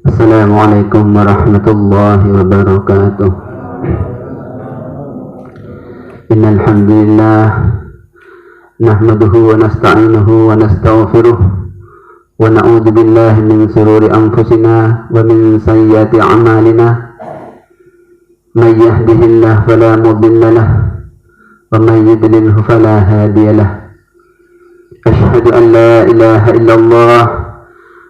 Assalamualaikum warahmatullahi wabarakatuh. Innal hamdalillah nahmaduhu wa nasta'inuhu wa nastaghfiruh wa na'udzu billahi min shururi anfusina wa min sayyiati a'malina. May yahdihillahu fala mudilla lahu wa may yudlilhu fala hadiya lahu. Asyhadu an la ilaha illallah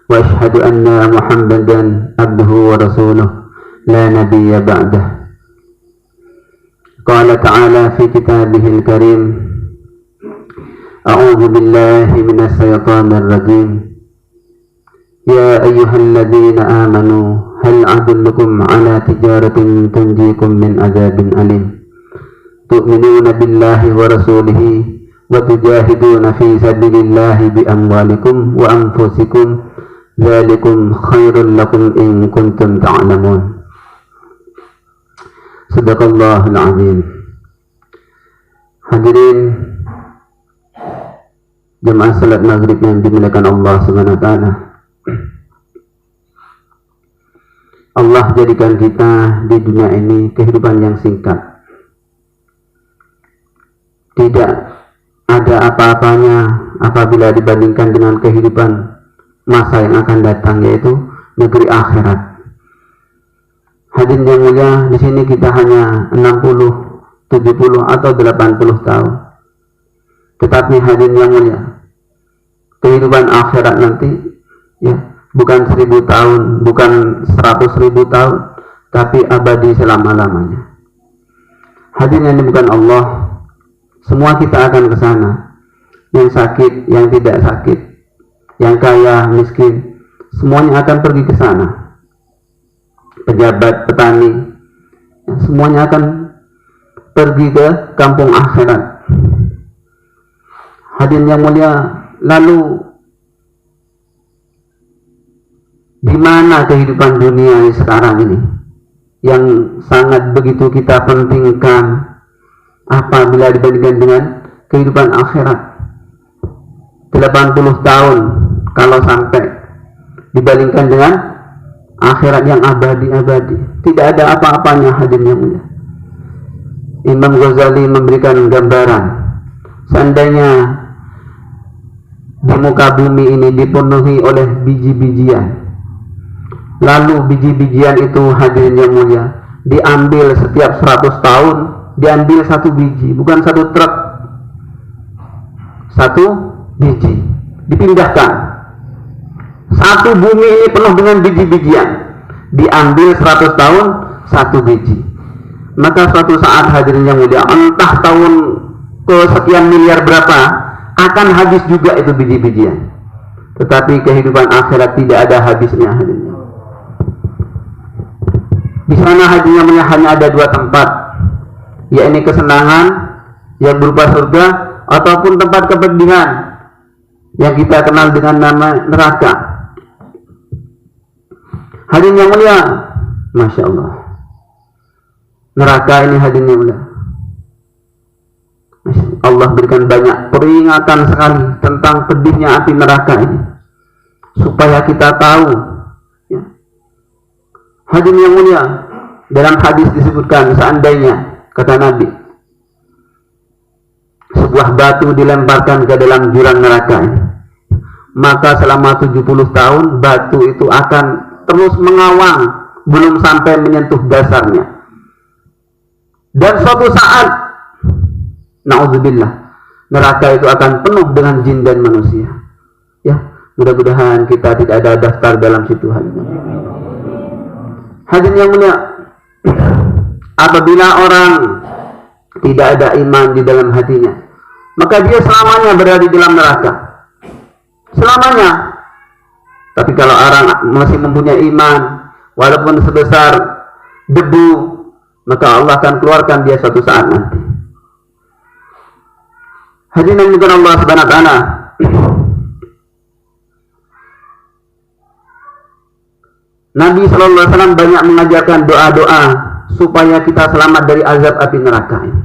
wa asyhadu anna Muhammadan abduhu wa rasuluh la nabiyya ba'dah. Qala ta'ala fi kitabihil karim, a'udzu billahi minasy syaithanir rajim. Ya ayyuhalladzina amanu hal adullukum ala tijaratin tunjikum min adzabin alim. Tu'minuna billahi wa rasulihi wa tujahiduna fi sabilillahi bi amwalikum wa anfusikum dzalikum khairul lakum in kuntum ta'lamun. Sadaqallahul azim. Hadirin jemaah salat maghrib yang dimuliakan Allah Subhanahu wa taala. Allah jadikan kita di dunia ini kehidupan yang singkat. Tidak ada apa-apanya apabila dibandingkan dengan kehidupan masa yang akan datang, yaitu negeri akhirat. Hadirin yang mulia, di sini kita hanya 60, 70 atau 80 tahun. Tetapi hadirin yang mulia, kehidupan akhirat nanti ya bukan 1000 tahun, bukan 100.000 tahun, tapi abadi selama-lamanya. Hadirin yang dimuliakan Allah, semua kita akan ke sana. Yang sakit, yang tidak sakit, yang kaya, miskin, semuanya akan pergi ke sana. Pejabat, petani, semuanya akan pergi ke kampung akhirat. Hadirin yang mulia, lalu di mana kehidupan dunia sekarang ini yang sangat begitu kita pentingkan apabila dibandingkan dengan kehidupan akhirat? 80 tahun kalau sampai dibandingkan dengan akhirat yang abadi-abadi, tidak ada apa-apanya. Hadirin yang mulia, Imam Ghazali memberikan gambaran, seandainya di muka bumi ini dipenuhi oleh biji-bijian, lalu biji-bijian itu, hadirin yang mulia, diambil setiap 100 tahun, diambil satu biji, bukan satu truk, satu biji dipindahkan. Satu bumi ini penuh dengan biji-bijian, diambil 100 tahun satu biji. Maka suatu saat, hadirin yang mulia, entah tahun ke sekian miliar berapa, akan habis juga itu biji-bijian. Tetapi kehidupan akhirat tidak ada habisnya, hadirin. Di sana, hadirin yang mulia, hanya ada dua tempat, yakni kesenangan yang berupa surga ataupun tempat kepedihan yang kita kenal dengan nama neraka. Hadirin yang mulia, Masya Allah, neraka ini, hadirin yang mulia, Allah berikan banyak peringatan sekali tentang pedihnya api neraka ini, supaya kita tahu ya. Hadirin yang mulia, dalam hadis disebutkan, seandainya, kata Nabi, sebuah batu dilemparkan ke dalam jurang neraka ini, maka selama 70 tahun batu itu akan terus mengawang belum sampai menyentuh dasarnya. Dan suatu saat, na'udzubillah, neraka itu akan penuh dengan jin dan manusia. Ya, mudah-mudahan kita tidak ada daftar dalam situ. Hadirin yang mulia, apabila orang tidak ada iman di dalam hatinya, maka dia selamanya berada di dalam neraka, selamanya. Tapi kalau orang masih mempunyai iman, walaupun sebesar debu, maka Allah akan keluarkan dia suatu saat nanti. Hadirin yang dimuliakan Allah Subhanahu wa taala, Nabi sallallahu alaihi wasallam banyak mengajarkan doa-doa supaya kita selamat dari azab api neraka ini.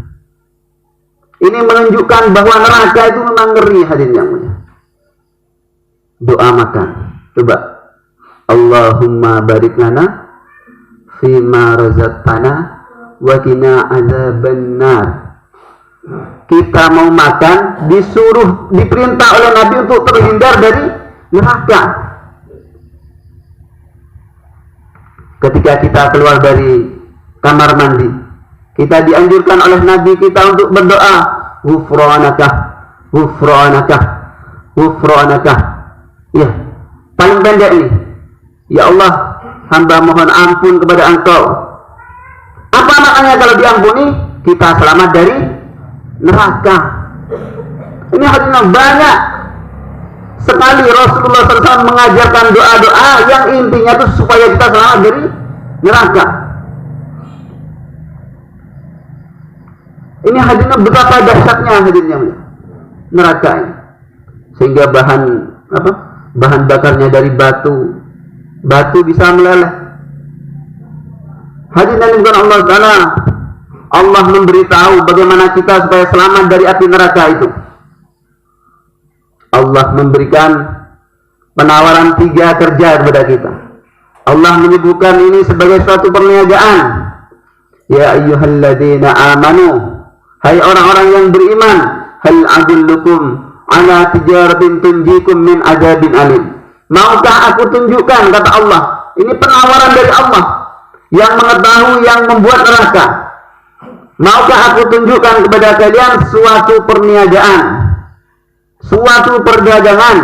Ini menunjukkan bahwa neraka itu memang ngeri, hadirin yang mulia. Doa makan. Coba. Allahumma barik lana fima razaqtana wa qina azabannar. Kita mau makan, diperintah oleh Nabi untuk terhindar dari neraka. Ketika kita keluar dari kamar mandi, kita dianjurkan oleh Nabi kita untuk berdoa, ghufranaka, ghufranaka, ghufranaka. Ya, paling pendek ini. Ya Allah, hamba mohon ampun kepada Engkau. Apa maknanya kalau diampuni? Kita selamat dari neraka. Ini hadisnya banyak sekali Rasulullah SAW mengajarkan doa-doa yang intinya itu supaya kita selamat dari neraka. Ini hadisnya betapa dahsyatnya hadisnya neraka ini. Sehingga bahan bakarnya dari batu bisa meleleh. Hadis Nabi bukan Allah Ta'ala. Allah memberitahu bagaimana kita supaya selamat dari api neraka itu. Allah memberikan penawaran 3 kerja kepada kita. Allah menyebutkan ini sebagai suatu perniagaan. Ya ayyuhalladzina amanu, hai orang-orang yang beriman, hal adullukum ala tijaratin tunjikum min adzabin alim. Maukah aku tunjukkan, kata Allah. Ini penawaran dari Allah yang mengetahui yang membuat neraka. Maukah aku tunjukkan kepada kalian suatu perniagaan, suatu perdagangan,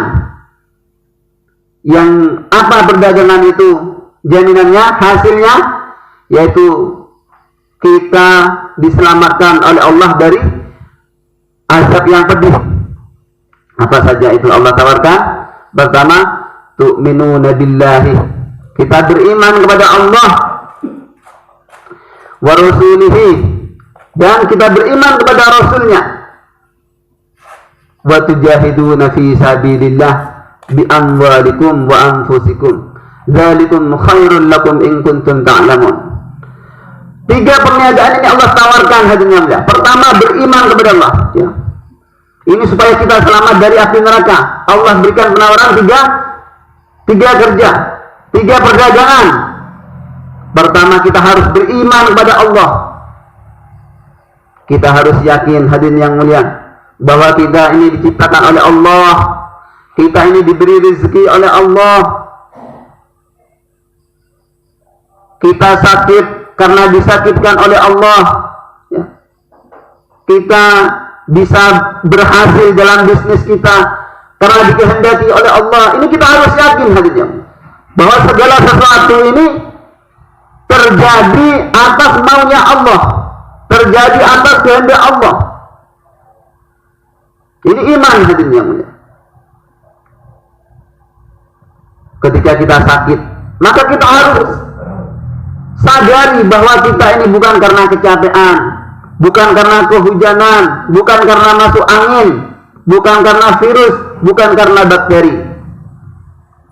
yang apa perdagangan itu jaminannya, hasilnya, yaitu kita diselamatkan oleh Allah dari azab yang pedih. Apa saja itu Allah tawarkan? Pertama, tu'minuna billahi, kita beriman kepada Allah, wa rasulihi, dan kita beriman kepada Rasulnya, wa tujahiduna fi sabilillah bi amwalikum wa anfusikum dzalikum khairul lakum in kuntum ta'lamun. 3 perniagaan ini Allah tawarkan hadisnya. Pertama, beriman kepada Allah, ya. Ini supaya kita selamat dari api neraka. Allah berikan penawaran 3 kerja, 3 perdagangan. Pertama, kita harus beriman kepada Allah. Kita harus yakin, hadirin yang mulia, bahwa kita ini diciptakan oleh Allah. Kita ini diberi rezeki oleh Allah. Kita sakit karena disakitkan oleh Allah, ya. Kita bisa berhasil dalam bisnis kita karena dikehendaki oleh Allah. Ini kita harus yakin, hadirin, bahwa segala sesuatu ini terjadi atas maunya Allah, terjadi atas kehendak Allah. Ini iman, hadirin yang mulia. Ketika kita sakit, maka kita harus sadari bahwa kita ini bukan karena kecapean, bukan karena kehujanan, bukan karena masuk angin, bukan karena virus, bukan karena bakteri.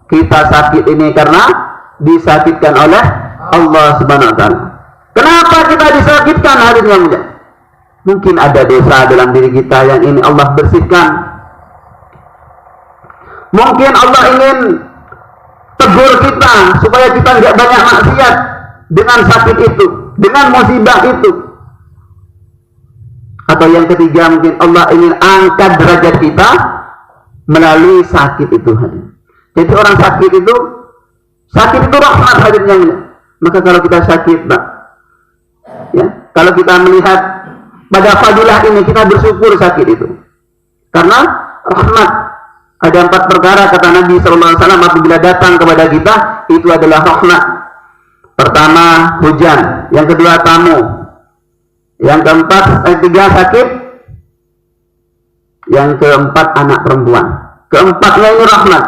Kita sakit ini karena disakitkan oleh Allah Subhanahu wa Ta'ala. Kenapa kita disakitkan, hadirin yang mulia? Mungkin ada dosa dalam diri kita yang ini Allah bersihkan. Mungkin Allah ingin tegur kita supaya kita tidak banyak maksiat dengan sakit itu, dengan musibah itu. Atau yang ketiga, mungkin Allah ingin angkat derajat kita melalui sakit itu, hadirin. Jadi orang sakit itu rahmat, hadirin yang mulia. Maka kalau kita sakit, Pak, ya, kalau kita melihat pada fadilah ini, kita bersyukur sakit itu, karena rahmat. Ada 4 perkara, kata Nabi SAW, apabila datang kepada kita, itu adalah rahmat. Pertama, hujan. Yang kedua, tamu. Yang ketiga, sakit. Yang keempat, anak perempuan. Keempatnya ini rahmat.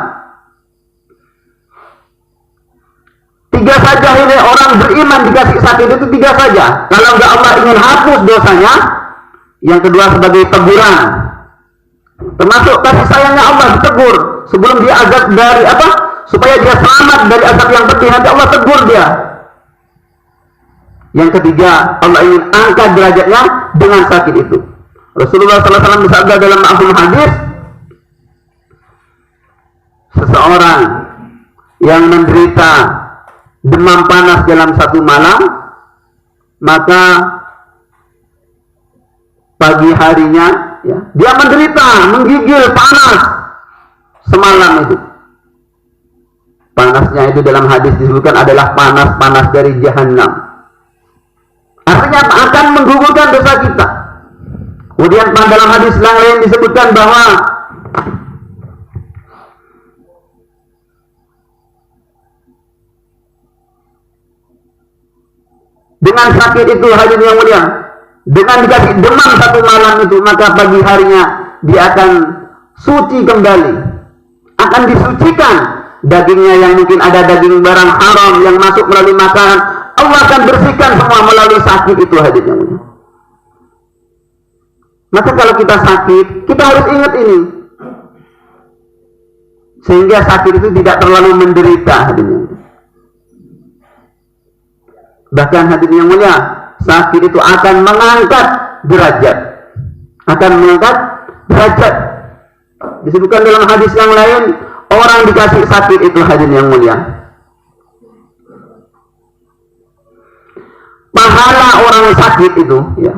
3 saja ini orang beriman dikasih sakit itu 3 saja. Kalau enggak Allah ingin hapus dosanya. Yang kedua, sebagai teguran. Termasuk kasih sayangnya Allah, ditegur sebelum dia azab dari supaya dia selamat dari azab yang pedih, nanti Allah tegur dia. Yang ketiga, Allah ingin angkat derajatnya dengan sakit itu. Rasulullah SAW bersabda dalam hadis, seseorang yang menderita demam panas dalam satu malam, maka pagi harinya ya, dia menderita, menggigil panas semalam itu. Panasnya itu dalam hadis disebutkan adalah panas-panas dari jahanam. Artinya akan menggugurkan dosa kita. Kemudian dalam hadis yang lain disebutkan bahwa dengan sakit itu, hadirin yang mulia, dengan dikasih demam satu malam itu, maka pagi harinya dia akan suci kembali, akan disucikan. Dagingnya yang mungkin ada daging barang haram yang masuk melalui makanan, Allah akan bersihkan semua melalui sakit itu, hadirin yang mulia. Maka kalau kita sakit, kita harus ingat ini, sehingga sakit itu tidak terlalu menderita, hadirin yang mulia. Bahkan hadirin yang mulia, sakit itu akan mengangkat derajat, akan mengangkat derajat. Disebutkan dalam hadis yang lain, orang dikasih sakit itu, hadirin yang mulia, pahala orang sakit itu ya,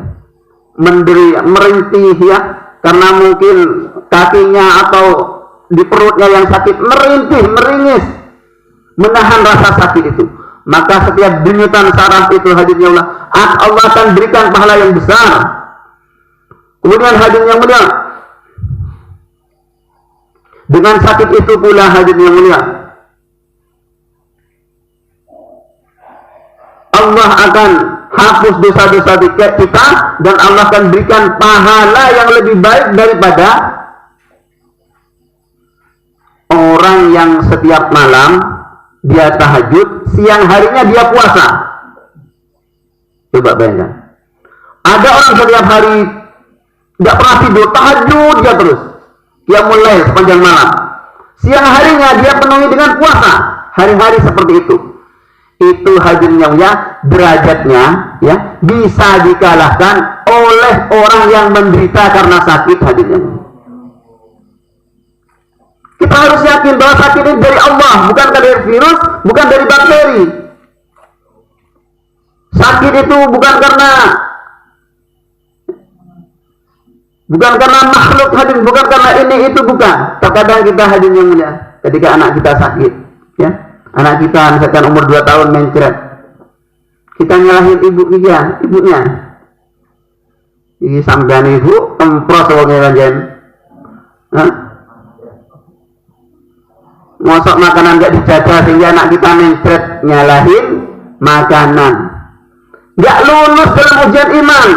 merintih ya, karena mungkin kakinya atau di perutnya yang sakit merintih, meringis, menahan rasa sakit itu. Maka setiap denyutan saraf itu, hadirin yang mulia, Allah akan berikan pahala yang besar. Kemudian hadirin yang mulia, dengan sakit itu pula, hadirin yang mulia, Allah akan hapus dosa-dosa kita, dan Allah akan berikan pahala yang lebih baik daripada orang yang setiap malam dia tahajud, siang harinya dia puasa. Coba bayangkan, ada orang setiap hari tidak pernah tidur, tahajud dia terus, dia mulai sepanjang malam, siang harinya dia penuhi dengan puasa, hari-hari seperti itu. Itu hadirin yang mulia, derajatnya ya bisa dikalahkan oleh orang yang menderita karena sakit, hadirin yang mulia. Kita harus yakin bahwa sakit ini dari Allah, bukan dari virus, bukan dari bakteri. Sakit itu bukan karena makhluk, hadirin, bukan karena ini itu, bukan. Terkadang kita, hadirin yang mulia, ketika anak kita sakit ya, anak kita misalkan umur 2 tahun mencret, kita nyalahin ibunya. Ini sampean ibu empros wonge lanjen. Mosok makanan gak dijaga sehingga anak kita mencret, nyalahin makanan. Gak lulus dalam ujian iman.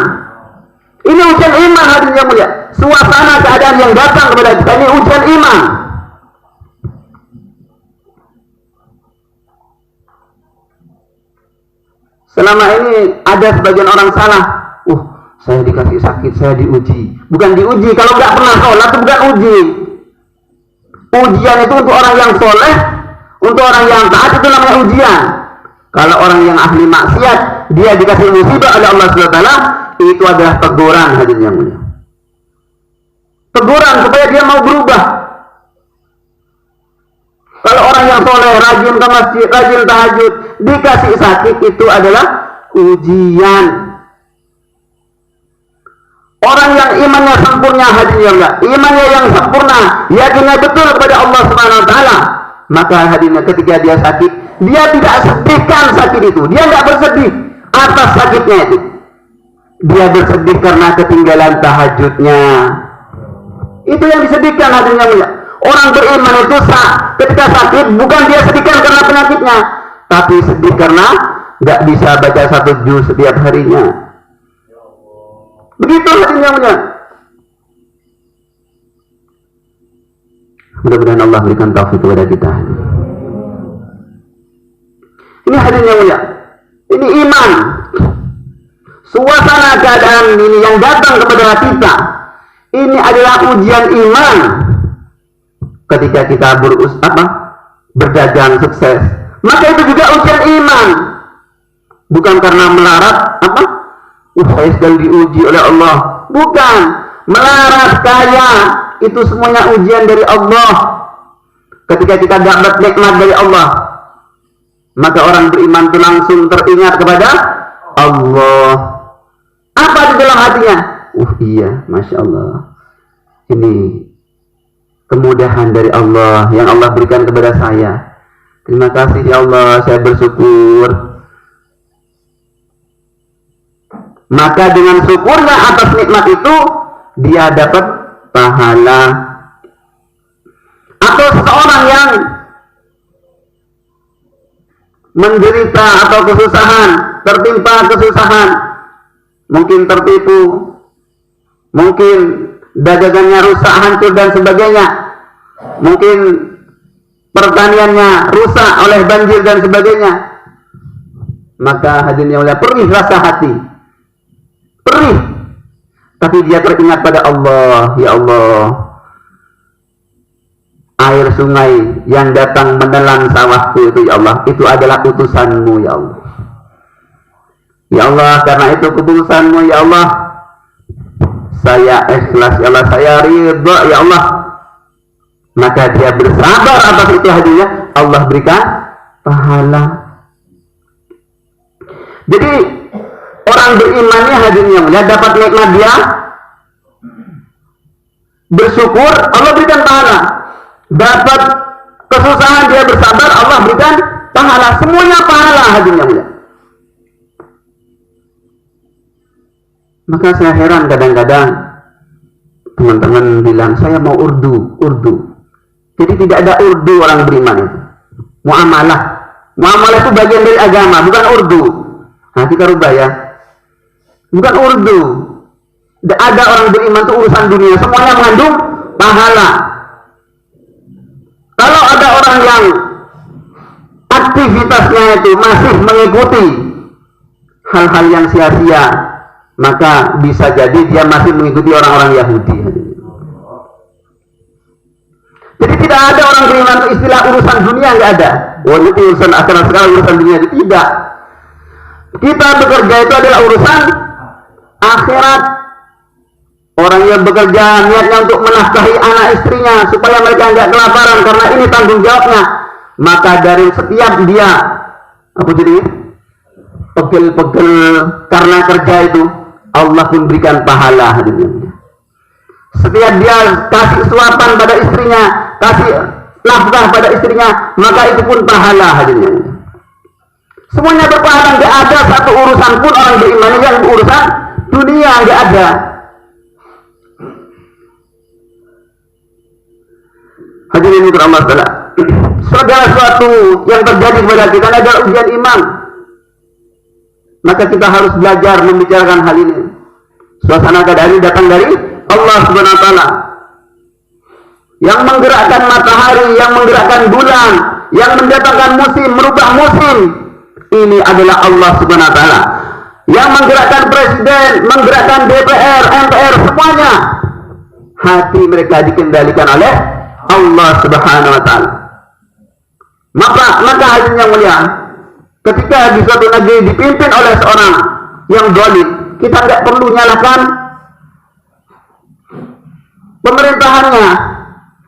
Ini ujian iman, hadirin yang mulia. Suasana keadaan yang datang kepada kita ini ujian iman. Selama ini ada sebagian orang salah. Saya dikasih sakit, saya diuji. Bukan diuji, kalau nggak pernah sholat itu bukan uji. Ujian itu untuk orang yang soleh, untuk orang yang taat, itu namanya ujian. Kalau orang yang ahli maksiat, dia dikasih musibah oleh Allah SWT, itu adalah teguran, hadirin yang mulia. Teguran supaya dia mau berubah. Kalau orang yang soleh, rajin ke masjid, rajin tahajud, dikasih sakit, itu adalah ujian. Orang yang imannya sempurna, hadirin yang mulia, imannya yang sempurna, yakinnya betul kepada Allah Subhanahu wa taala, maka hadirin ketika dia sakit, dia tidak sedihkan sakit itu. Dia tidak bersedih atas sakitnya itu. Dia bersedih karena ketinggalan tahajudnya. Itu yang disedihkan, hadirin yang mulia. Orang beriman itu ketika sakit, bukan dia sedihkan karena penyakitnya, tapi sedih karena nggak bisa baca 1 juz setiap harinya. Begitu, hadirin yang mulia. Mudah-mudahan Allah berikan taufik kepada kita. Ini hadirin yang mulia, ini iman. Suasana keadaan ini yang datang kepada kita, ini adalah ujian iman. Ketika kita berdagang sukses, maka itu juga ujian iman. Bukan karena melarat saya sedang diuji oleh Allah. Bukan. Melarat, kaya, itu semuanya ujian dari Allah. ketika kita dapat nikmat dari Allah, maka orang beriman itu langsung teringat kepada Allah. Apa di dalam hatinya? Iya, Masya Allah, ini kemudahan dari Allah yang Allah berikan kepada saya. Terima kasih ya Allah, saya bersyukur. Maka dengan syukurnya atas nikmat itu, dia dapat pahala. Atau seseorang yang menderita atau kesusahan, tertimpa kesusahan, mungkin tertipu, mungkin dagangannya rusak, hancur dan sebagainya, mungkin pertaniannya rusak oleh banjir dan sebagainya, maka hadirin yang mulia, perih rasa hati, perih, tapi dia teringat pada Allah. Ya Allah, air sungai yang datang menelan sawahku itu, ya Allah, itu adalah utusanmu, ya Allah. Ya Allah, karena itu keputusanmu, ya Allah, saya ikhlas, ya Allah, saya ridha, ya Allah. Maka dia bersabar atas itu, hadiahnya Allah berikan pahala. Jadi orang berimannya, hadiahnya melihat dapat nikmat, dia bersyukur, Allah berikan pahala. Dapat kesusahan, dia bersabar, Allah berikan pahala. Semuanya pahala, hadiahnya melihat. Maka saya heran kadang-kadang teman-teman bilang, saya mau urdu. Jadi tidak ada urdu orang beriman itu. Muamalah itu bagian dari agama, bukan urdu. Nah, kita rubah ya. Bukan urdu. Tidak ada orang beriman itu urusan dunia, semuanya mengandung pahala. Kalau ada orang yang aktivitasnya itu masih mengikuti hal-hal yang sia-sia, maka bisa jadi dia masih mengikuti orang-orang Yahudi. Jadi tidak ada orang beriman itu istilah urusan dunia, nggak ada. Wah, itu urusan akhirat, sekali urusan dunia itu tidak. Kita bekerja itu adalah urusan akhirat. Orang yang bekerja niatnya untuk menafkahi anak istrinya supaya mereka nggak kelaparan, karena ini tanggung jawabnya. Maka dari setiap dia pegel-pegel karena kerja itu, Allah pun berikan pahala. Setiap dia kasih suapan pada istrinya, kasih nafkah pada istrinya, maka itu pun pahala. Semuanya berpahala. Nggak ada satu urusan pun orang beriman yang urusan dunia, nggak ada. Hadirin yang Allah Ta'ala, segala sesuatu yang terjadi kepada kita adalah ujian iman. Maka kita harus belajar membicarakan hal ini. Suasana keadaan ini datang dari Allah Subhanahu wa Ta'ala, yang menggerakkan matahari, yang menggerakkan bulan, yang mendatangkan musim, merubah musim. Ini adalah Allah Subhanahu wa Ta'ala, yang menggerakkan presiden, menggerakkan DPR, MPR, semuanya. Hati mereka dikendalikan oleh Allah Subhanahu wa Ta'ala. Maka hadirin yang mulia, ketika di suatu negeri dipimpin oleh seorang yang zalim, kita tidak perlu nyalakan pemerintahannya.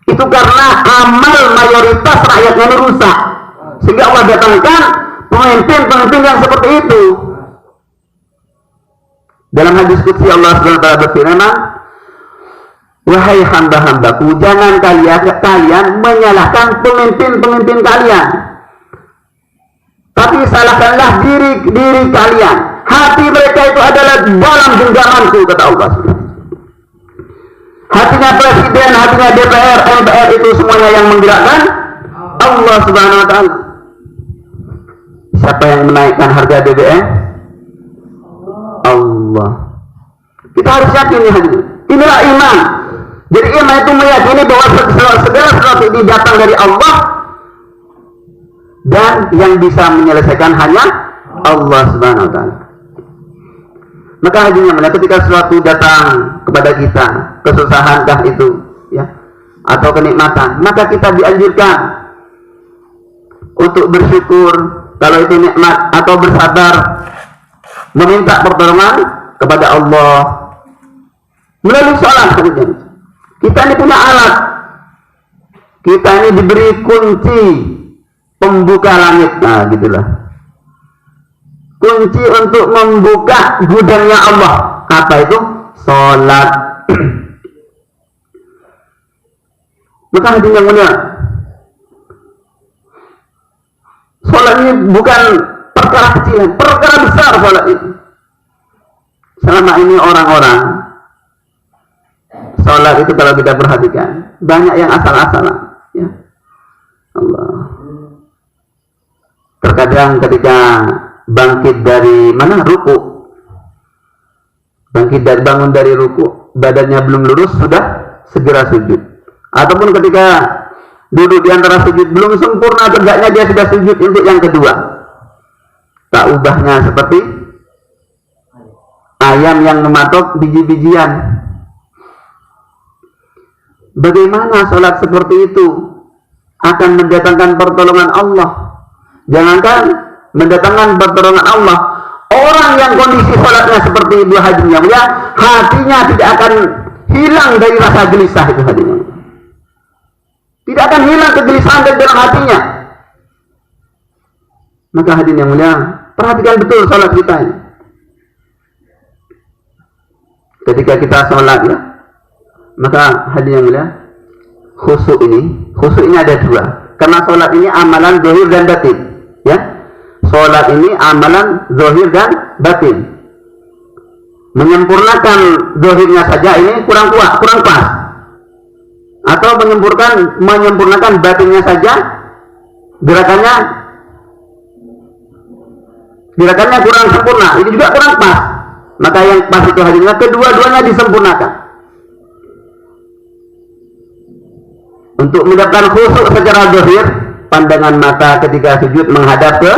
Itu karena amal mayoritas rakyatnya ini rusak, sehingga Allah datangkan pemimpin yang seperti itu. Dalam hadis qudsi Allah Subhanahu wa Ta'ala berfirman, wahai hamba-hambaku, jangan kalian menyalahkan pemimpin kalian, tapi salahkanlah diri kalian. Hati mereka itu adalah dalam genggamanku, kata Allah. Hatinya presiden, hatinya DPR, MPR itu semuanya yang menggerakkan Allah Subhanahu wa Ta'ala. Siapa yang menaikkan harga BBM? Allah. Kita harus yakin ya, inilah iman. Jadi iman itu meyakini bahwa segala sesuatu ini datang dari Allah, dan yang bisa menyelesaikan hanya Allah Subhanahu wa Ta'ala. Maka hadirin, ketika sesuatu datang kepada kita, kesusahankah itu, ya, atau kenikmatan, maka kita dianjurkan untuk bersyukur kalau itu nikmat, atau bersabar, meminta pertolongan kepada Allah melalui sholat. Kita ini punya alat Kita ini diberi kunci pembuka langit. Nah, gitulah. Kunci untuk membuka gudangnya Allah. Apa itu? Salat. Maka hadirin yang mulia, salat ini bukan perkara kecil, perkara besar salat ini. Selama ini orang-orang salat itu kalau kita perhatikan banyak yang asal-asalan, ya. Allah. Terkadang ketika bangkit dari ruku, bangun dari ruku, badannya belum lurus sudah segera sujud. Ataupun ketika duduk di antara sujud belum sempurna tegaknya dia sudah sujud untuk yang kedua. Tak ubahnya seperti ayam yang mematok biji-bijian. Bagaimana sholat seperti itu akan mendatangkan pertolongan Allah? Jangankan mendatangkan pertolongan Allah, orang yang kondisi sholatnya seperti itu hadinya, ya, hatinya tidak akan hilang dari rasa gelisah itu hadinya. Tidak akan hilang kegelisahan dari dalam hatinya. Maka hadirin yang mulia, perhatikan betul sholat kita ini. Ketika kita sholat, ya, maka hadirin yang mulia, khusyuk ini ada dua. Karena sholat ini amalan zahir dan batin, ya. Sholat ini amalan zahir dan batin. Menyempurnakan zahirnya saja ini kurang kuat, kurang pas. Atau menyempurnakan batinnya saja, gerakannya kurang sempurna, ini juga kurang pas. Maka yang pas itu hadirnya kedua-duanya disempurnakan. Untuk mendapatkan khusyuk secara zahir, pandangan mata ketika sujud menghadap ke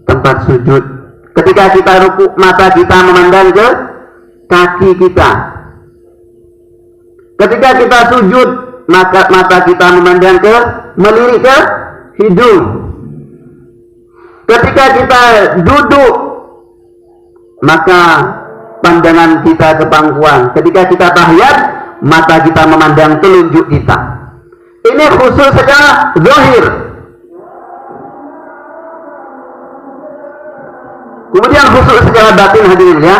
tempat sujud. Ketika kita ruku, mata kita memandang ke kaki kita. Ketika kita sujud, maka mata kita memandang melirik ke hidung. Ketika kita duduk, maka pandangan kita ke pangkuan. Ketika kita tahiyat, mata kita memandang telunjuk kita. Ini khusus secara zahir. Kemudian khusus secara batin hadirin, ya,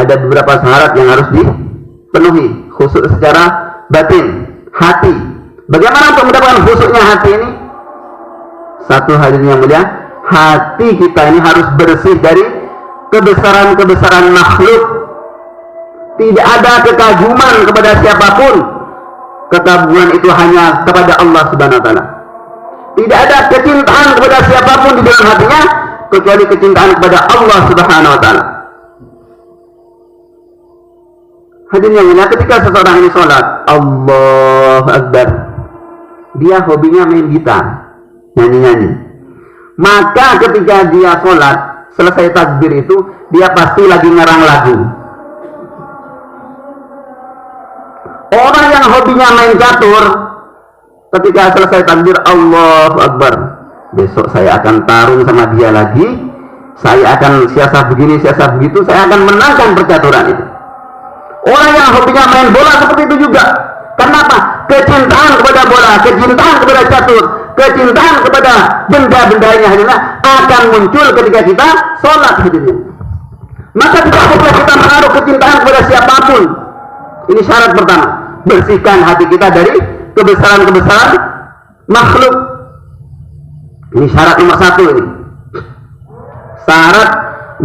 ada beberapa syarat yang harus dipenuhi. Khusyuk secara batin, hati. Bagaimana untuk mendapatkan khusyuknya hati ini? Satu, hadirin yang mulia, hati kita ini harus bersih dari kebesaran-kebesaran makhluk. Tidak ada kekaguman kepada siapapun. Kekaguman itu hanya kepada Allah Subhanahu wa taala. Tidak ada kecintaan kepada siapapun di dalam hatinya kecuali kecintaan kepada Allah Subhanahu wa taala. Hadirin yang mulia, ketika seseorang ini sholat, Allahu Akbar, dia hobinya main gitar, nyanyi-nyanyi. Maka ketika dia sholat, selesai takbir itu, dia pasti lagi ngerang lagu. Orang yang hobinya main catur, ketika selesai takbir Allahu Akbar, besok saya akan tarung sama dia lagi, saya akan siasat begini, siasat begitu, saya akan menangkan percaturan itu. Orang yang hobinya main bola seperti itu juga. Kenapa? Kecintaan kepada bola, kecintaan kepada catur, kecintaan kepada benda-bendanya akan muncul ketika kita sholat hadirin. Maka tidak boleh kita menaruh kecintaan kepada siapapun. Ini syarat pertama. Bersihkan hati kita dari kebesaran-kebesaran makhluk. Ini syarat nomor satu ini. Syarat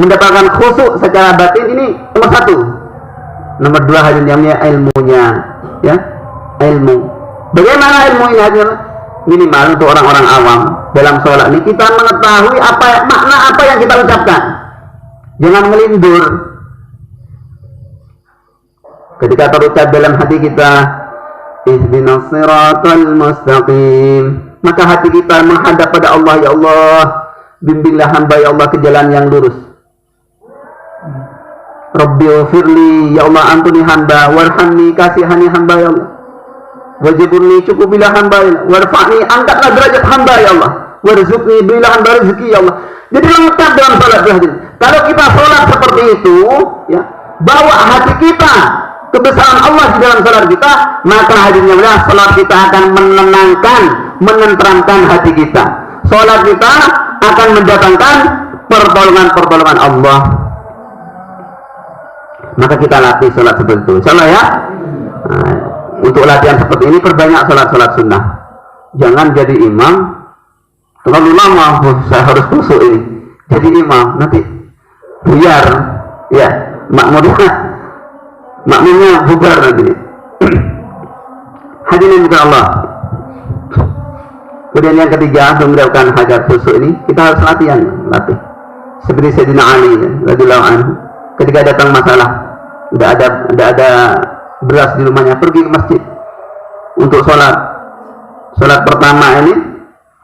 mendapatkan khusyuk secara batin ini nomor satu. Nomor dua hadirin yang mulia, ilmunya, ya, ilmu. Bagaimana ilmu ini hadirin? Minimal untuk orang-orang awam dalam sholat ini kita mengetahui makna apa yang kita ucapkan. Jangan melindur. Ketika terucap dalam hati kita, ihdinas siratal mustaqim, maka hati kita menghadap pada Allah, ya Allah, bimbinglah hamba ya Allah ke jalan yang lurus. Rabbi ufirli, ya Allah ampuni hamba, warhamni, kasihani hamba ya Allah, wajiburni, cukupilah hamba ya Allah, warfa'ni, angkatlah derajat hamba ya Allah, warzuqni, berilah hamba rezeki ya Allah. Jadi lengkap dalam salat. Kalau kita salat seperti itu, ya, bawa hati kita kebesaran Allah di dalam salat kita, maka hadirin yang mulia, salat kita akan menenangkan, menenteramkan hati kita. Salat kita akan mendatangkan pertolongan Allah. Maka kita latih salat seperti itu, insyaallah ya. Nah, untuk latihan seperti ini perbanyak salat sunnah. Jangan jadi imam terlalu lama, saya harus khusyuk ini. Jadi imam nanti buyar, ya makmumnya bubar nanti. Hadirin bukan Allah. Kemudian yang ketiga, untuk mendapatkan hajat khusyuk ini, kita harus latih. Seperti Sayyidina Ali radhiyallahu anhu, ketika datang masalah, tidak ada beras di rumahnya, pergi ke masjid untuk sholat pertama ini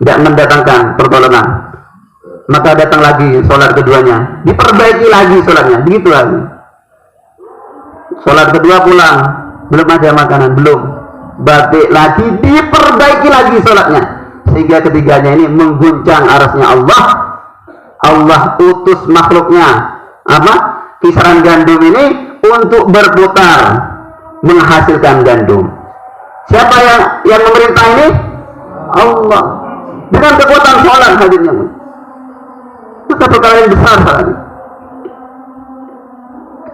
tidak mendatangkan pertolongan, maka datang lagi sholat keduanya, diperbaiki lagi sholatnya, begitu lagi. Sholat kedua pulang, belum ada makanan, belum, balik lagi, diperbaiki lagi sholatnya, sehingga ketiganya ini mengguncang arasnya Allah. Allah utus makhluknya kisaran gandum ini untuk berputar menghasilkan gandum. Siapa yang memerintah ini? Allah. Dengan kekuatan sholat hadirnya. Itu perkara yang besar sekali.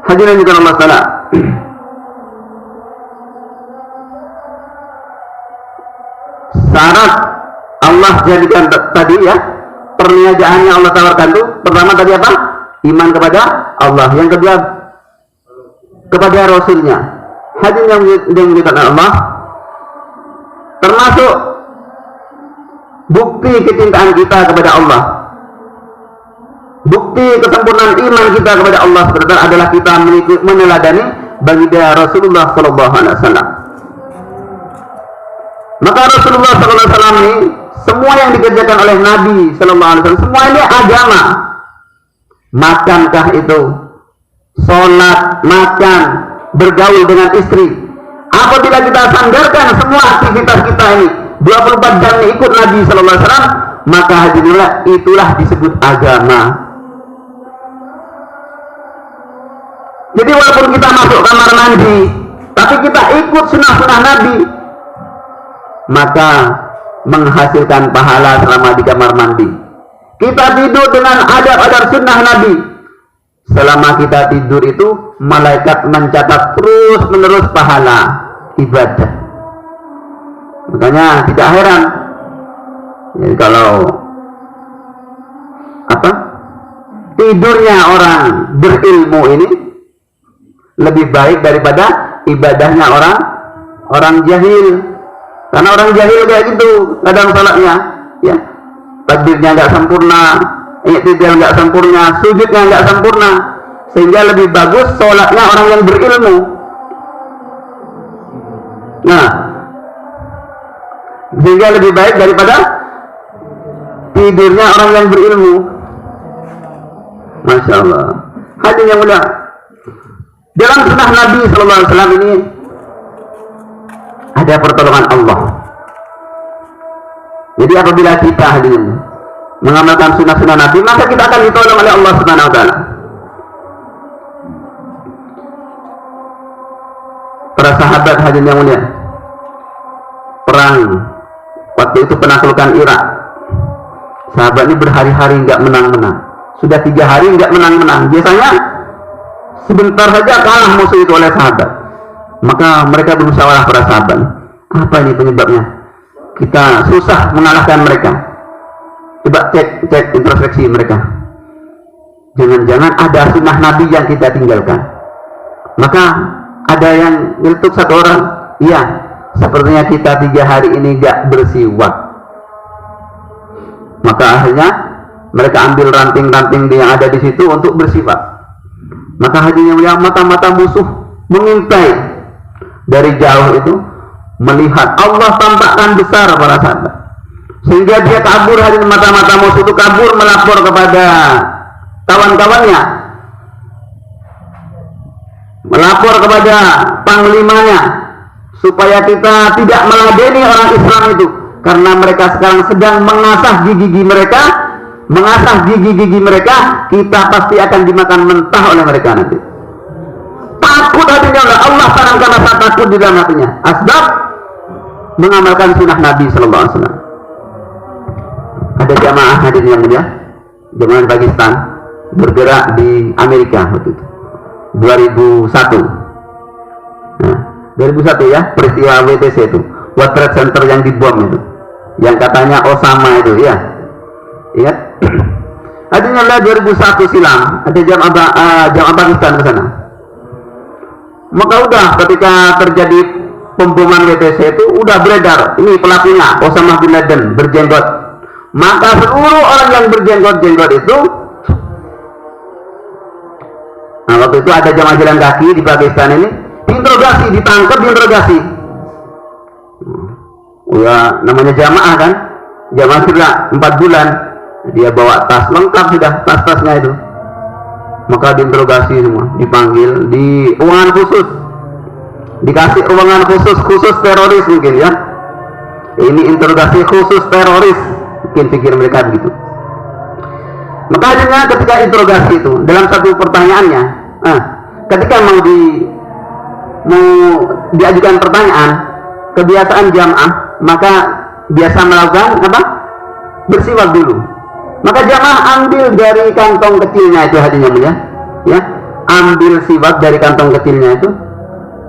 Hadirin juga Allah Ta'ala. Syarat Allah jadikan tadi ya, perniagaannya Allah tawarkan itu, pertama tadi apa? Iman kepada Allah. Yang kedua kepada Rasulnya. Hadirin yang dimuliakan Allah, termasuk bukti kecintaan kita kepada Allah, bukti kesempurnaan iman kita kepada Allah sebenarnya adalah kita meneladani baginda Rasulullah Sallallahu Alaihi Wasallam. Maka Rasulullah Sallallahu Alaihi Wasallam ini, semua yang dikerjakan oleh Nabi Sallallahu Alaihi Wasallam, semua ini agama. Makankah itu? Sholat, makan, bergaul dengan istri. Apabila kita sandarkan semua aktivitas kita ini 24 jam ikut Nabi Sallallahu Alaihi Wasallam, maka hadirinlah itulah disebut agama. Jadi walaupun kita masuk kamar mandi, tapi kita ikut sunnah-sunnah Nabi, maka menghasilkan pahala selama di kamar mandi. Kita tidur dengan adab-adab sunnah Nabi. Selama kita tidur itu, malaikat mencatat terus-menerus pahala ibadah. Makanya tidak heran jadi kalau tidurnya orang berilmu ini lebih baik daripada ibadahnya orang jahil. Karena orang jahil kayak gitu, kadang salatnya ya takbirnya nggak sempurna, i'tidal nggak sempurna, sujudnya nggak sempurna, sehingga lebih bagus sholatnya orang yang berilmu. Nah, sehingga lebih baik daripada tidurnya orang yang berilmu. Masya Allah. Hadirin yang mulia, dalam sunnah Nabi Sallallahu Alaihi Wasallam ini ada pertolongan Allah. Jadi apabila kita hadirin mengamalkan sunnah-sunnah Nabi, maka kita akan ditolong oleh Allah Subhanahu Wa Taala. Para sahabat hadirin yang mulia, perang waktu itu penaklukan Irak, sahabat ini berhari-hari nggak menang-menang. Sudah 3 hari nggak menang-menang. Biasanya sebentar saja kalah musuh itu oleh sahabat. Maka mereka bermusyawarah para sahabat, apa ini penyebabnya? Kita susah mengalahkan mereka. Coba cek introspeksi mereka. Jangan-jangan ada sunnah Nabi yang kita tinggalkan. Maka ada yang nyeletuk satu orang, iya, sepertinya kita 3 hari ini gak bersiwak. Maka akhirnya mereka ambil ranting-ranting yang ada di situ untuk bersiwak. Maka hadirin yang mata-mata musuh mengintai dari jauh itu, melihat Allah tampakkan besar para sahabat, sehingga dia kabur. Hadirin, mata-mata musuh itu kabur melapor kepada kawan-kawannya, melapor kepada panglimanya, supaya kita tidak meladeni orang Islam itu, karena mereka sekarang sedang mengasah gigi-gigi mereka, kita pasti akan dimakan mentah oleh mereka nanti. takut hatinya Allah tanamkan rasa takut di dalam hatinya. Asbab mengamalkan sunnah Nabi Sallallahu Alaihi Wasallam. Ada jamaah hadirin yang mulia, jamaah Pakistan bergerak di Amerika waktu itu 2001. Nah, 2001 ya, peristiwa WTC itu, World Trade Center yang dibom itu, yang katanya Osama itu ya, ingat? Adanya lah 2001 silam ada jamaah Pakistan ke sana. Maka udah ketika terjadi pemboman WTC itu udah beredar ini pelakunya Osama bin Laden berjenggot. Maka seluruh orang yang berjenggot-jenggot itu, nah waktu itu ada jamaah jalan kaki di Pakistan ini diinterogasi, ditangkap, diinterogasi. Ya namanya jamaah kan, jamaah sudah 4 bulan, dia bawa tas lengkap sudah, tas-tasnya itu. Maka diinterogasi semua, dipanggil di ruangan khusus, dikasih ruangan khusus teroris mungkin ya. Ini interogasi khusus teroris, mungkin pikir mereka begitu. Maka akhirnya ketika interogasi itu dalam satu pertanyaannya, ketika mau diajukan pertanyaan, kebiasaan jamaah maka biasa melakukan apa? Bersiwak dulu. Maka jamaah ambil dari kantong kecilnya itu hadinya mulia, ya, ambil siwak dari kantong kecilnya itu.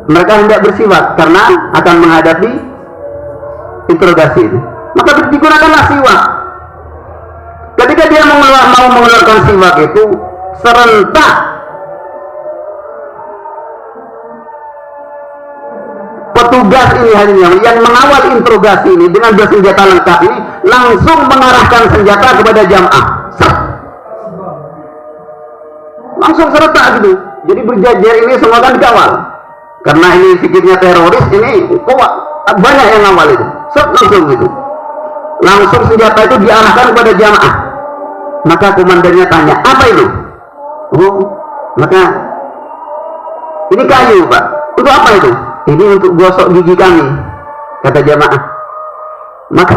Mereka hendak bersiwak karena akan menghadapi interogasi itu. Maka digunakanlah siwak. Ketika dia mau mengeluarkan siwak itu serentak petugas ini hanya yang mengawal interogasi ini dengan bersenjata lengkap ini langsung mengarahkan senjata kepada jamaah. Langsung serentak gitu. Jadi berjajar ini semua kan dikawal. Karena ini fikirnya teroris ini banyak yang ngawal itu. Langsung gitu. Langsung senjata itu diarahkan kepada jamaah. Maka komandannya tanya, apa itu? Oh, maka ini kayu Pak. Untuk apa itu? Ini untuk gosok gigi kami, kata jamaah. Maka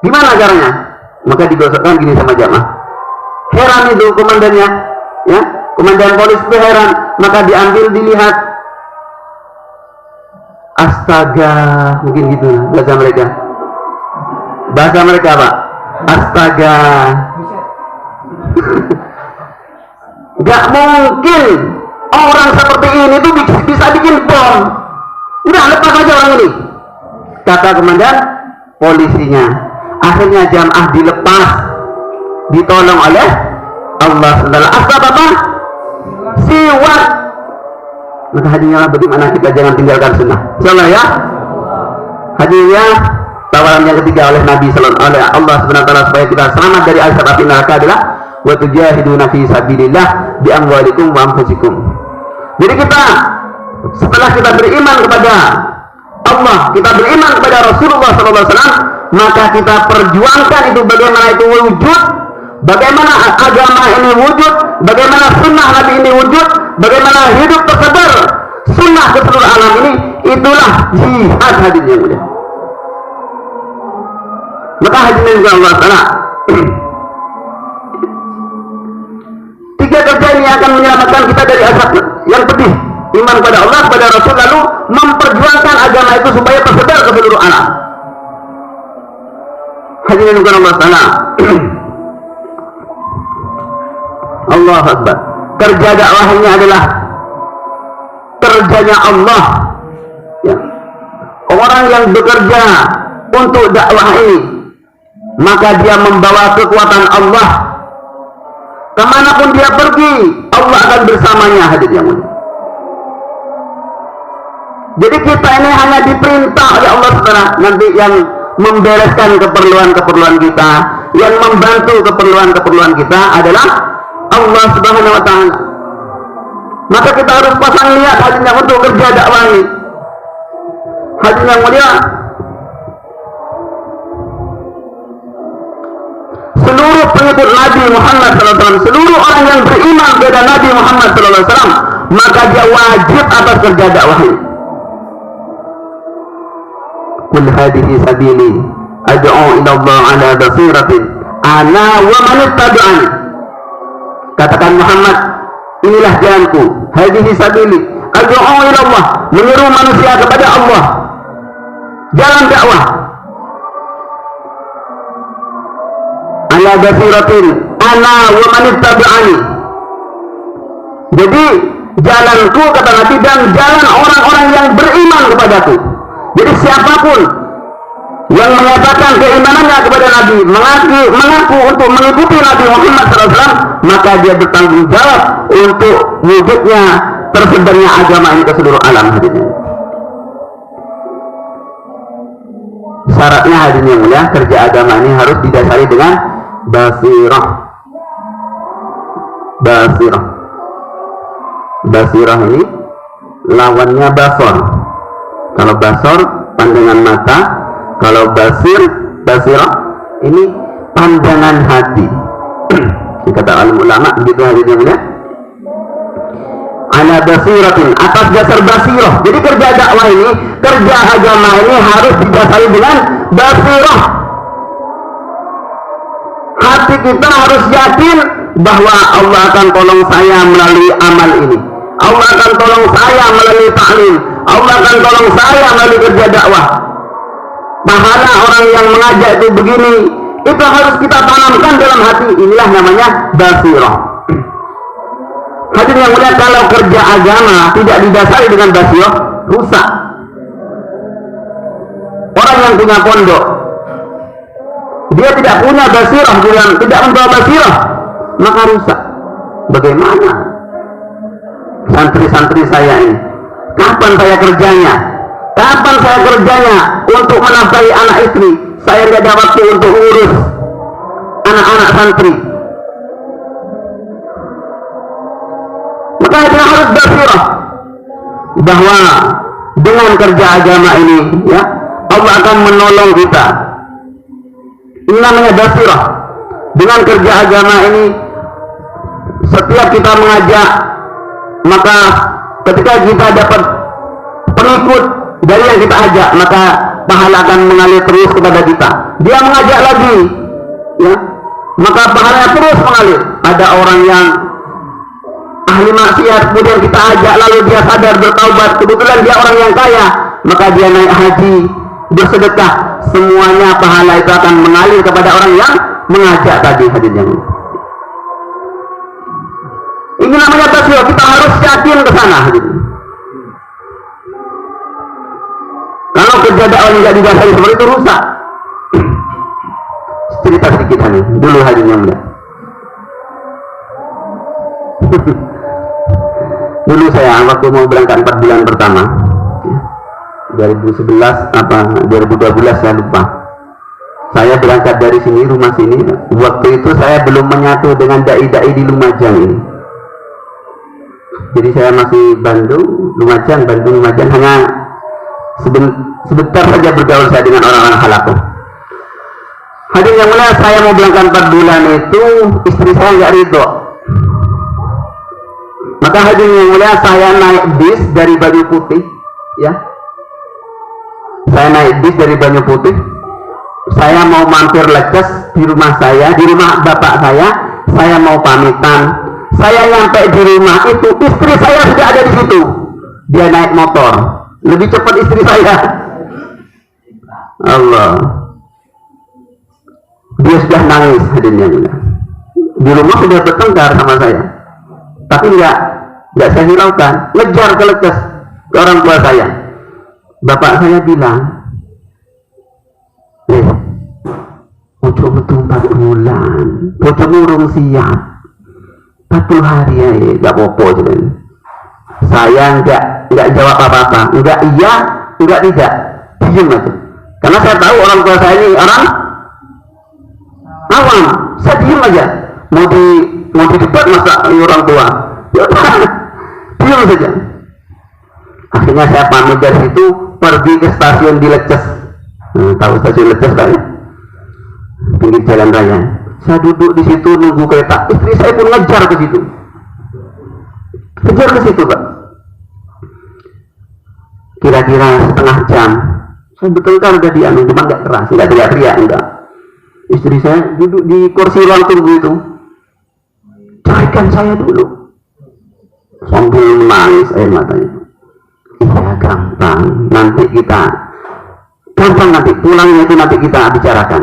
gimana caranya? Maka digosokkan gini sama jamaah. Heran itu komandannya, ya, komandan polis itu heran. Maka diambil dilihat. Astaga, mungkin gitu bahasa mereka. Bahasa mereka Pak. Astaga. Gak mungkin orang seperti ini tuh bisa bikin bom. Udah lepas aja orang ini, kata komandan polisinya. Akhirnya jamaah dilepas, ditolong oleh Allah SWT. Asbab apa? Siwak. Maka hadirnya bagaimana kita jangan tinggalkan sunnah. Insyaallah ya. Hadirnya tawaran yang ketiga oleh Nabi oleh Allah SWT supaya kita selamat dari azab api neraka adalah wa tujahiduna fi sabilillah bi amwalikum wa anfusikum. Jadi kita setelah kita beriman kepada Allah, kita beriman kepada Rasulullah SAW, maka kita perjuangkan itu bagaimana itu wujud, bagaimana agama ini wujud, bagaimana sunnah Nabi ini wujud, bagaimana hidup tersebar sunnah ke seluruh alam ini. Itulah jihad hadirin yang mulia. Maka hadirin Allah Ta'ala, 3 kerja ini akan menyelamatkan kita dari azab yang pedih. Iman kepada Allah, kepada Rasul, lalu memperjuangkan agama itu supaya tersebar ke seluruh alam. Hadirin Allah Ta'ala, Allah Akbar. Kerja dakwahnya adalah kerjanya Allah, ya. Orang yang bekerja untuk dakwah ini, maka dia membawa kekuatan Allah. Kemanapun dia pergi, Allah akan bersamanya hadirin yang mulia. Jadi kita ini hanya diperintah oleh Allah SWT, nanti yang membereskan keperluan-keperluan kita, yang membantu keperluan-keperluan kita adalah Allah Subhanahu wa Ta'ala. Maka kita harus pasang niat hadirin untuk kerja dakwah ini. Hadirin yang mulia, seluruh pengikut Nabi Muhammad SAW, seluruh orang yang beriman kepada Nabi Muhammad SAW, maka dia wajib atas kerja dakwah ini. Qul hadhihi sabili ad'u ila Allah ala basiratin ana wa man ittaba'ani. Katakan Muhammad, inilah jalanku, hadhihi sabili, ad'u ila Allah, menyeru manusia kepada Allah, jalan dakwah. Ala basiratin ana wa man ittabi'ani. Jadi jalanku, kata Nabi, dan jalan orang-orang yang beriman kepadaku. Jadi siapapun yang menyatakan keimanannya kepada Nabi, mengaku untuk mengikuti Nabi Muhammad SAW, maka dia bertanggung jawab untuk wujudnya tersebarnya agama ini ke seluruh alam. Hadirin, syaratnya hadirin yang mulia, kerja agama ini harus didasari dengan basirah. Basirah ini lawannya basor. Kalau basor pandangan mata, kalau basirah ini pandangan hati. Kata alim ulama begitu hadirin ya. Ala basiratin, atas dasar basirah. Jadi kerja dakwah ini, kerja agama ini harus didasari dengan basirah. Hati kita harus yakin bahwa Allah akan tolong saya melalui amal ini. Allah akan tolong saya melalui ta'lim. Allah akan tolong saya melalui kerja dakwah. Pahala orang yang mengajak itu begini, itu harus kita tanamkan dalam hati. Inilah namanya basirah. Hadirin yang mulia, kalau kerja agama tidak didasari dengan basirah, rusak. Orang yang punya pondok, dia tidak punya basirah, tidak membawa basirah, maka rusak. Bagaimana santri-santri saya ini? Kapan saya kerjanya? Kapan saya kerjanya untuk menafkahi anak istri? Saya tidak ada waktu untuk urus anak-anak santri. Maka kita harus basirah bahwa dengan kerja agama ini, ya, Allah akan menolong kita. Ini namanya basirah. Dengan kerja agama ini, setiap kita mengajak, maka ketika kita dapat pengikut dari yang kita ajak, maka pahala akan mengalir terus kepada kita. Dia mengajak lagi, ya, maka pahalanya terus mengalir. Ada orang yang ahli maksiat, kemudian kita ajak, lalu dia sadar bertaubat, kebetulan dia orang yang kaya, maka dia naik haji, bersedekah, semuanya pahala itu akan mengalir kepada orang yang mengajak tadi. Hadirin, ini namanya basirah. Kita harus yakin ke sana. Kalau kerja dakwah tidak didasari seperti itu, rusak. Cerita sedikit nih dulu hadirin yang mulia. Dulu saya waktu mau berangkat 4 bulan pertama, 2011 apa 2012 saya lupa. Saya berangkat dari sini, rumah sini. Waktu itu saya belum menyatu dengan dai-dai di Lumajang ini. Jadi saya masih Lumajang, hanya sebentar saja bergaul saya dengan orang-orang halakoh. Hadirin yang mulia, saya mau berangkat 4 bulan itu, istri saya nggak ridho. Maka hadirin yang mulia, saya naik bis dari Banyu Putih, ya. Saya naik bis dari Banyu Putih. Saya mau mampir leces di rumah saya, di rumah bapak saya mau pamitan. Saya nyampe di rumah itu, istri saya sudah ada di situ. Dia naik motor, lebih cepat istri saya. Allah, dia sudah nangis hadirin yang mulia. Di rumah sudah bertengkar sama saya, tapi enggak saya hiraukan, ngejar ke leces ke orang tua saya. Bapak saya bilang, ojo betul 4 bulan, ojo murung siap 40 hari ya, enggak apa-apa. Saya enggak jawab apa-apa, enggak iya, enggak tidak, diam aja. Karena saya tahu orang tua saya ini orang awam, saya diam aja. Mau di debat masa orang tua, diam saja. Akhirnya saya pamit dari situ, pergi ke stasiun di Leces. Tahu stasiun Leces kan? Pinggir jalan raya. Saya duduk di situ nunggu kereta. Istri saya pun ngejar ke situ. Pak. Kira-kira setengah jam. Saya bertengkar udah diam, cuma nggak keras, nggak teriak-teriak, enggak. Istri saya duduk di kursi ruang tunggu itu. Carikan saya dulu. sambil menangis air matanya. Iya gampang, nanti kita gampang, nanti pulangnya itu nanti kita bicarakan.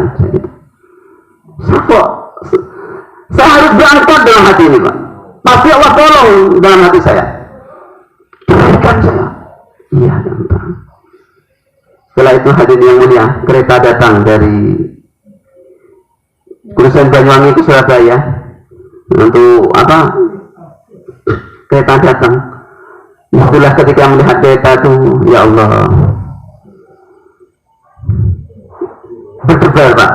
Saya harus berangkat dalam hati ini, Pak. Pasti Allah tolong dalam hati saya. Berikan saya. Iya gampang. Setelah itu hadirin yang mulia, kereta datang dari Kurusan Banyuwangi ke Surabaya. Untuk apa? Kereta datang. Itulah ketika melihat kereta itu, ya Allah, berdebar, Pak.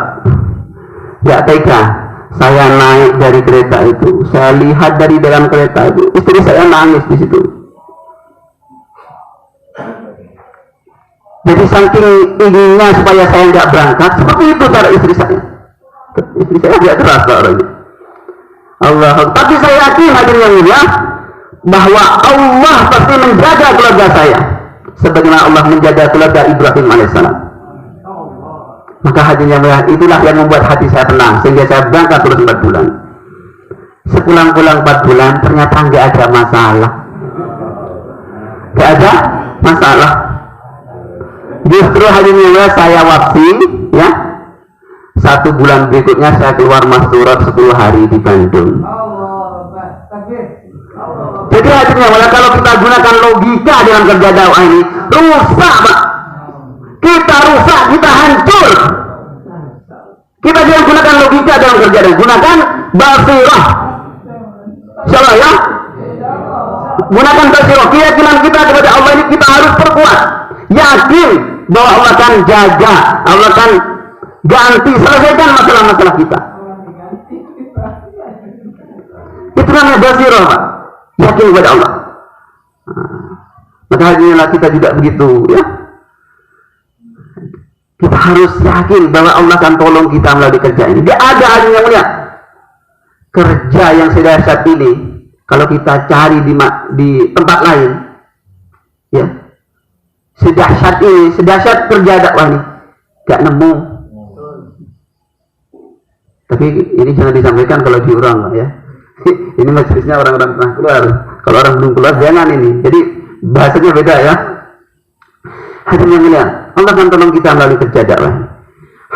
Gak tega. Saya naik dari kereta itu, saya lihat dari dalam kereta itu, istri saya nangis di situ. Jadi saking inginnya supaya saya nggak berangkat, seperti itu cara istri saya. Istri saya tidak keras, Pak, orangnya. Allah. Tapi saya yakin hadirin yang mulia bahwa Allah pasti menjaga keluarga saya, sebagaimana Allah menjaga keluarga Ibrahim alaihissalam. Maka hadirin yang mulia, itulah yang membuat hati saya tenang sehingga saya berangkat terus 4 bulan. Sepulang-pulang 4 bulan ternyata nggak ada masalah. Nggak ada masalah. Justru hadirin yang mulia, saya wafsi, ya. 1 bulan berikutnya saya keluar Masturat 10 hari di Bandung. Jadi hadirin yang mulia, kalau kita gunakan logika dalam kerja dakwah ini, rusak, Pak. Kita rusak, kita hancur. Kita jangan gunakan logika dalam kerja dakwah, gunakan basirah. Insyaallah ya. Gunakan basirah. Keyakinan kita kepada Allah ini kita harus perkuat. Yakin bahwa Allah akan jaga, Allah akan ganti, selesaikan masalah-masalah kita. Itu namanya basirah, Pak. Yakin kepada Allah. Maka hadirinlah kita juga begitu, ya. Kita harus yakin bahwa Allah akan tolong kita melalui kerja ini. Tidak ada hadirin yang mulia kerja yang sedahsyat ini kalau kita cari di tempat lain, ya. Sedahsyat ini, sedahsyat kerja dakwah ini, gak nemu. Tapi ini jangan disampaikan kalau di orang, ya. Ini majelisnya orang-orang pernah keluar. Kalau orang belum keluar jangan ini. Jadi bahasanya beda, ya. Hadirin yang mulia, Allah akan tolong kita melalui kerja dakwah.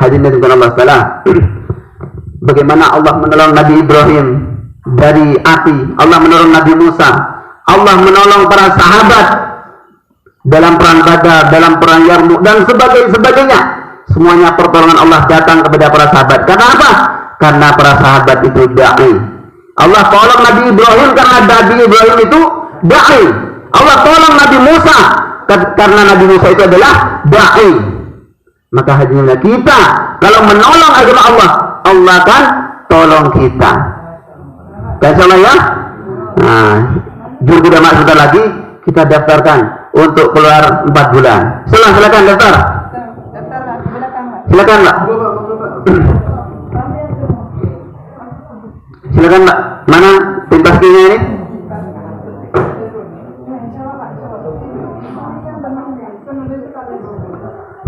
Hadirin yang Allah Taala, bagaimana Allah menolong Nabi Ibrahim dari api, Allah menolong Nabi Musa, Allah menolong para sahabat dalam perang Badar, dalam perang Yarmuk dan sebagainya. Semuanya pertolongan Allah datang kepada para sahabat. Karena apa? Karena para sahabat itu dai. Allah tolong Nabi Ibrahim karena Nabi Ibrahim itu dai. Allah tolong Nabi Musa karena Nabi Musa itu adalah dai. Maka hadirin kita kalau menolong agama Allah, Allah akan tolong kita. Insyaallah ya. Nah, juru damak sebentar lagi kita daftarkan untuk keluar 4 bulan. Silakan daftar. Silakan, Mbak. Silakan, Mbak. Mana tim paskinya ini?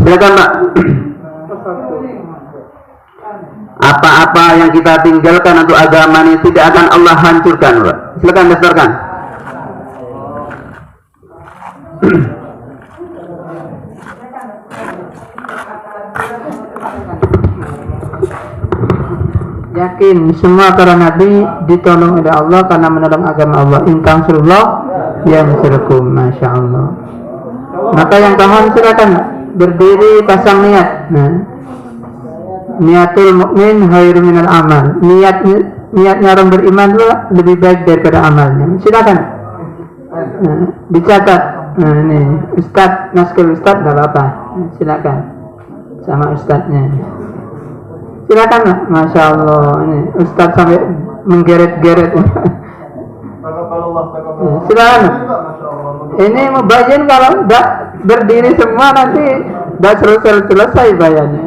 Silakan, Mbak. Apa-apa yang kita tinggalkan untuk agama ini tidak akan Allah hancurkan, Mbak. Silakan daftarkan. Yakin semua para nabi ditolong oleh Allah karena menolong agama Allah. Intang surullah yang surkum, masya Allah. Maka yang paham silakan berdiri, pasang niat. Nah, niatul mukmin khairu minal amal. Niatnya orang beriman lebih baik daripada amalnya. Silakan. Nah, dicatat. Nah, ini Ustadz, naskul Ustadz nggak apa-apa. Silakan sama Ustadznya. Silakan lah, masya Allah. Ini Ustadz sampai menggeret-geret. Silakan. Ini mau bayan kalau tidak berdiri semua nanti tidak selesai bayannya.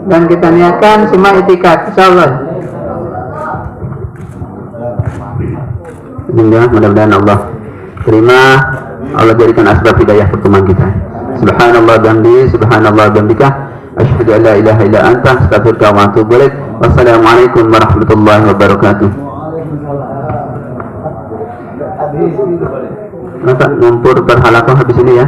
Dan kita niatkan semua itikad, insyaallah. Mudah-mudahan Allah terima, Allah jadikan asbab hidayah pertemuan kita. Subhanallah bihamdika, asyhadu an la ilaha illa anta, astaghfiruka wa atubu ilaik. Wassalamualaikum warahmatullahi wabarakatuh. Masa ngumpul berhalakoh habis ini ya.